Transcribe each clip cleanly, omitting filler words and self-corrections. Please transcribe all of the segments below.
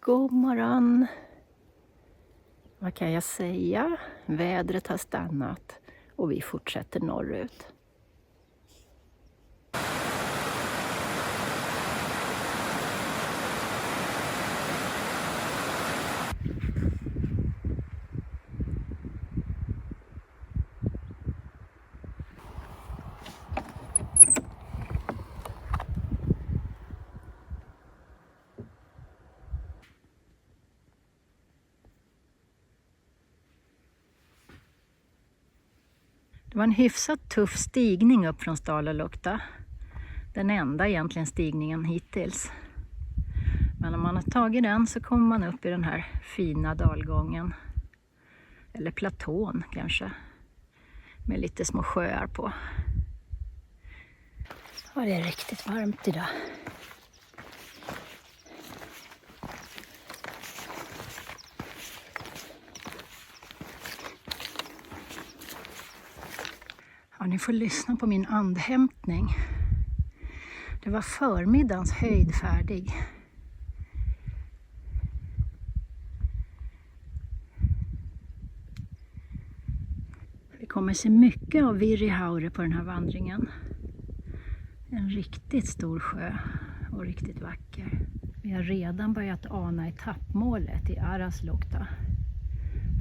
God morgon! Vad kan jag säga? Vädret har stannat och vi fortsätter norrut. Det var en hyfsat tuff stigning upp från Stalolukta. Den enda egentligen stigningen hittills. Men om man har tagit den så kommer man upp i den här fina dalgången. Eller platån kanske. Med lite små sjöar på. Ja, det är riktigt varmt idag. Ja, ni får lyssna på min andhämtning. Det var förmiddagens höjd färdig. Vi kommer se mycket av Virrihaure på den här vandringen. En riktigt stor sjö och riktigt vacker. Vi har redan börjat ana etappmålet i Araslukta.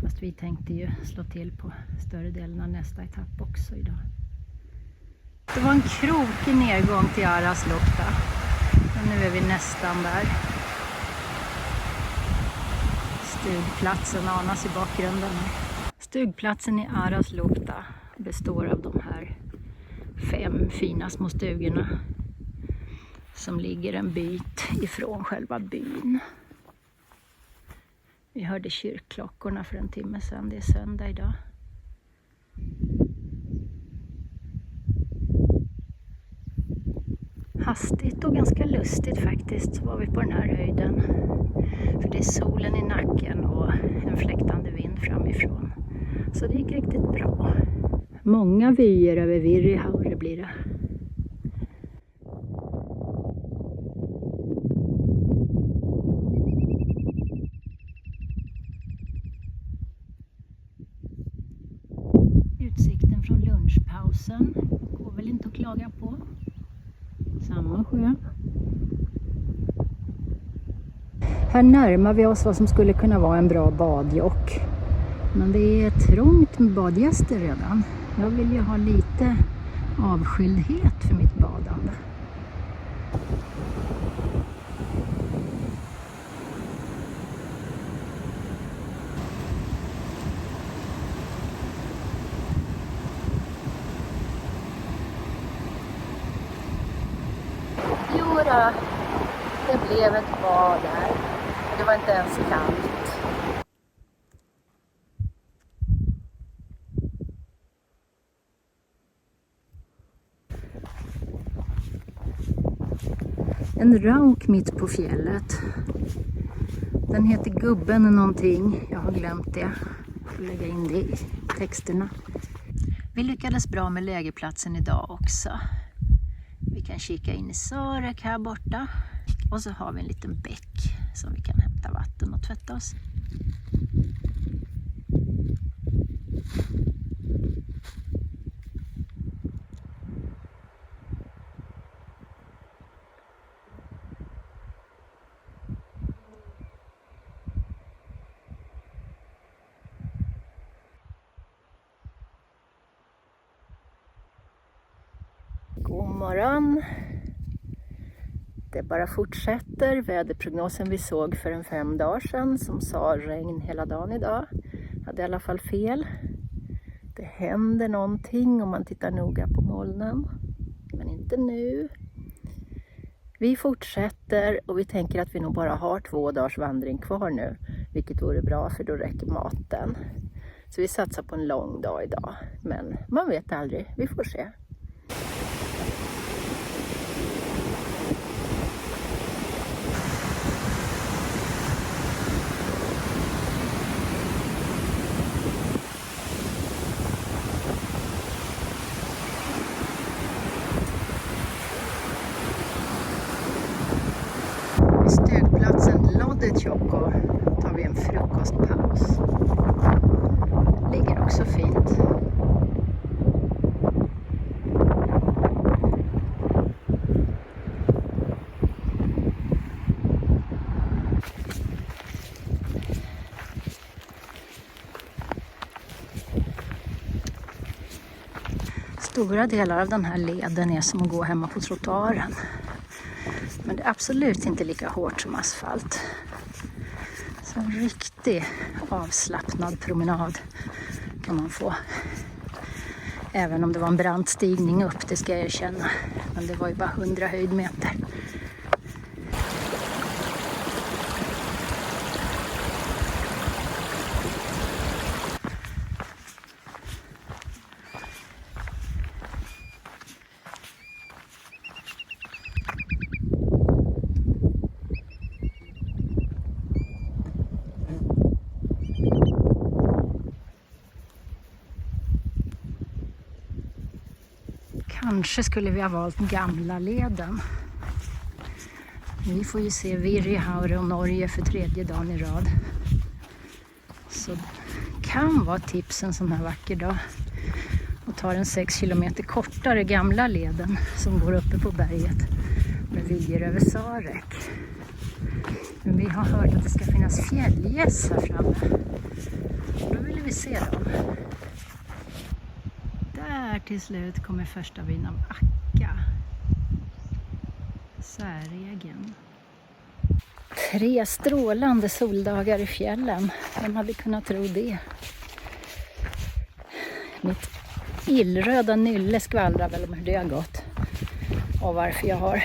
Fast vi tänkte ju slå till på större delen av nästa etapp också idag. Det var en krokig nedgång till Araslukta. Men nu är vi nästan där. Stugplatsen anas i bakgrunden. Stugplatsen i Araslukta består av de här 5 fina små stugorna. Som ligger en bit ifrån själva byn. Vi hörde kyrkklockorna för en timme sedan. Det är söndag idag. Hastigt och ganska lustigt faktiskt var vi på den här höjden. För det är solen i nacken och en fläktande vind framifrån. Så det gick riktigt bra. Många vyer över Virrihaure blir det. Utsikten från lunchpausen går väl inte att klaga på. Samma sjö. Här närmar vi oss vad som skulle kunna vara en bra badjock. Men det är trångt med badgäster redan. Jag vill ju ha lite avskildhet för mitt badande. Jodå, det blev ett bad där. Det var inte ens kallt. En rauk mitt på fjället. Den heter Gubben någonting. Jag har glömt det. Jag får lägga in det i texterna. Vi lyckades bra med lägerplatsen idag också. Vi kan kika in i Sarek här borta. Och så har vi en liten bäck som vi kan hämta vatten och tvätta oss. God morgon. Det bara fortsätter. Väderprognosen vi såg för 5 dagar sedan som sa regn hela dagen idag hade i alla fall fel. Det händer någonting om man tittar noga på molnen. Men inte nu. Vi fortsätter och vi tänker att vi nog bara har 2 dagars vandring kvar nu. Vilket vore bra för då räcker maten. Så vi satsar på en lång dag idag. Men man vet aldrig. Vi får se. tjock och tar vi en frukostpaus. Ligger också fint. Stora delar av den här leden är som att gå hemma på trottoaren. Men det är absolut inte lika hårt som asfalt. Så en riktig avslappnad promenad kan man få. Även om det var en brant stigning upp, det ska jag erkänna. Men det var ju bara 100 höjdmeter. Kanske skulle vi ha valt gamla leden. Vi får ju se Virjehaure och Norge för 3:e dagen i rad. Så kan vara tips en sån här vacker dag. Och ta den 6 kilometer kortare gamla leden som går uppe på berget med vyer över Sarek. Men vi har hört att det ska finnas fjällgäss här framme. Då vill vi se dem. Där till slut kommer första byn av Akka. Säregen. 3 strålande soldagar i fjällen. Vem hade kunnat tro det? Mitt illröda nylle skvallrar väl om hur det har gått. Och varför jag har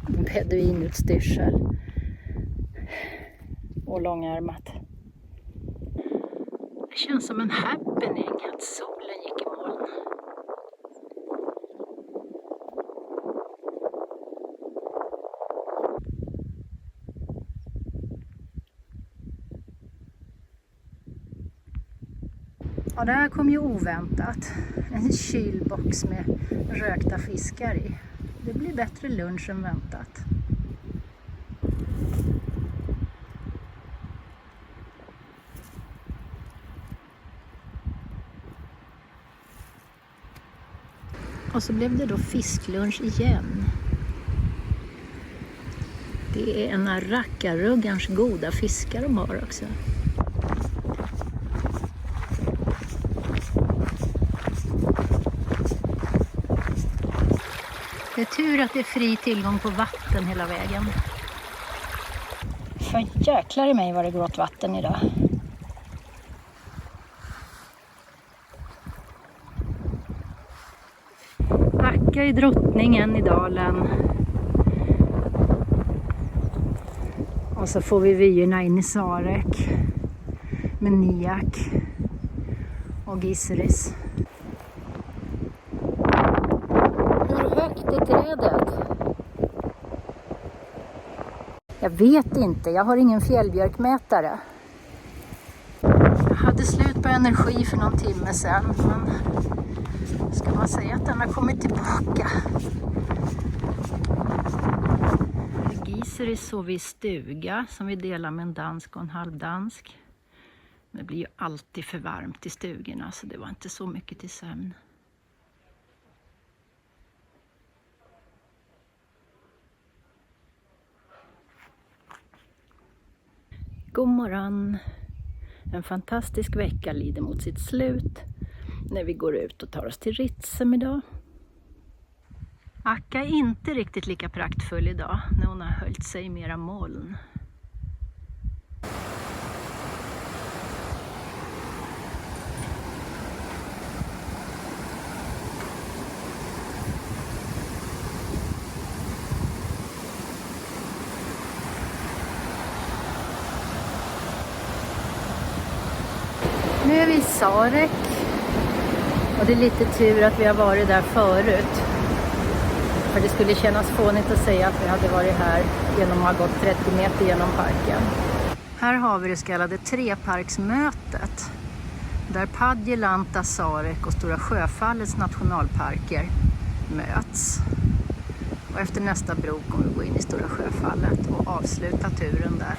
beduinutstyrsel. Och långärmat. Det känns som en happening att solen gick i moln. Ja, det här kom ju oväntat. En kylbox med rökta fiskar i. Det blir bättre lunch än väntat. Och så blev det då fisklunch igen. Det är en arackaruggarns goda fiskar de har också. Det är tur att det är fri tillgång på vatten hela vägen. För jäklar i mig var det grått vatten idag. Akka är drottningen i dalen. Och så får vi vyerna in i Sarek med Nijak och Giseris. Hur högt är trädet? Jag vet inte, jag har ingen fjällbjörkmätare. Jag hade slut på energi för någon timme sedan, men ska man säga att den har kommit tillbaka. Giseris sov i stuga som vi delar med en dansk och en halvdansk. Det blir ju alltid för varmt i stugorna så det var inte så mycket till sömn. God morgon! En fantastisk vecka lider mot sitt slut när vi går ut och tar oss till Ritsem idag. Akka är inte riktigt lika praktfull idag när hon har höljt sig i mera moln. Nu är vi i Sarek och det är lite tur att vi har varit där förut. För det skulle kännas fånigt att säga att vi hade varit här genom att ha gått 30 meter genom parken. Här har vi det så kallade treparksmötet. Där Padjelanta, Sarek och Stora Sjöfallets nationalparker möts. Och efter nästa bro kommer vi gå in i Stora Sjöfallet och avsluta turen där.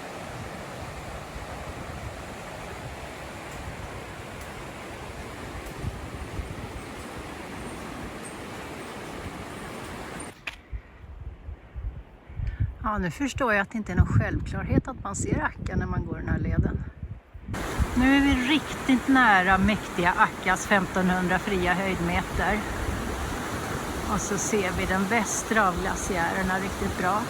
Ja, nu förstår jag att det inte är någon självklarhet att man ser Akka när man går den här leden. Nu är vi riktigt nära mäktiga Akkas 1500 fria höjdmeter. Och så ser vi den västra av glaciärerna riktigt bra.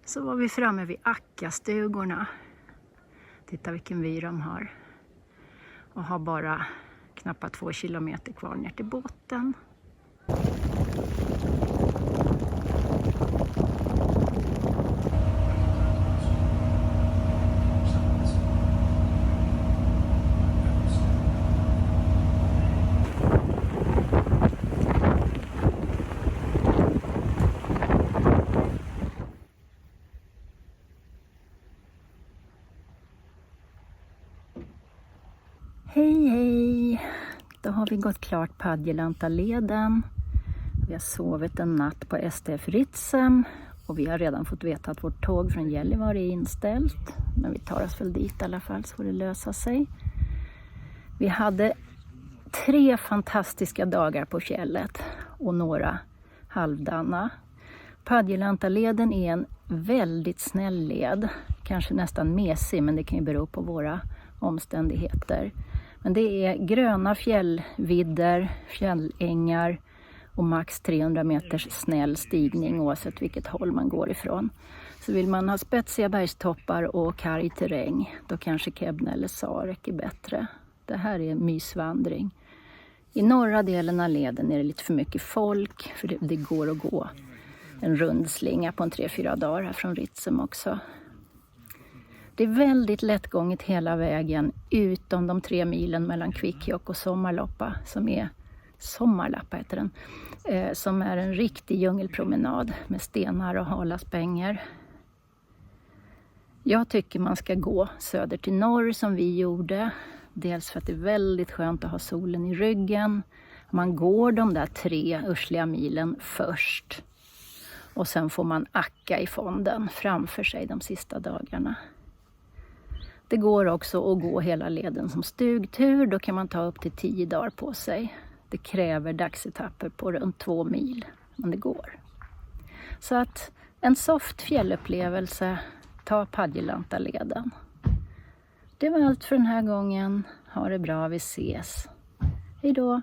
Så var vi framme vid Akkastugorna. Titta vilken vy de har. Och har bara knappt 2 kilometer kvar ner till båten. Hej hej! Då har vi gått klart Padjelanta-leden. Vi har sovit en natt på STF Ritsem och vi har redan fått veta att vårt tåg från Gällivare är inställt. Men vi tar oss väl dit i alla fall så får det lösa sig. Vi hade 3 fantastiska dagar på fjället och några halvdana. Padjelanta-leden är en väldigt snäll led. Kanske nästan mesig, men det kan ju bero på våra omständigheter. Men det är gröna fjällvidder, fjällängar och max 300 meters snäll stigning oavsett vilket håll man går ifrån. Så vill man ha spetsiga bergstoppar och karg terräng, då kanske Kebne eller Sarek är bättre. Det här är mysvandring. I norra delen av leden är det lite för mycket folk, för det går att gå en rundslinga på 3-4 dagar här från Ritsem också. Det är väldigt lättgånget hela vägen utom de 3 milen mellan Kvikkjokk och Sommarlappa som är Sommarlappa heter den. Som är en riktig djungelpromenad med stenar och hala spänger. Jag tycker man ska gå söder till norr som vi gjorde. Dels för att det är väldigt skönt att ha solen i ryggen. Man går de där 3 ursliga milen först. Och sen får man Akka i fonden framför sig de sista dagarna. Det går också att gå hela leden som stugtur. Då kan man ta upp till 10 dagar på sig. Det kräver dagsetapper på runt 2 mil. Men det går. Så att en soft fjällupplevelse. Ta Padjelanta-leden. Det var allt för den här gången. Ha det bra, vi ses. Hej då!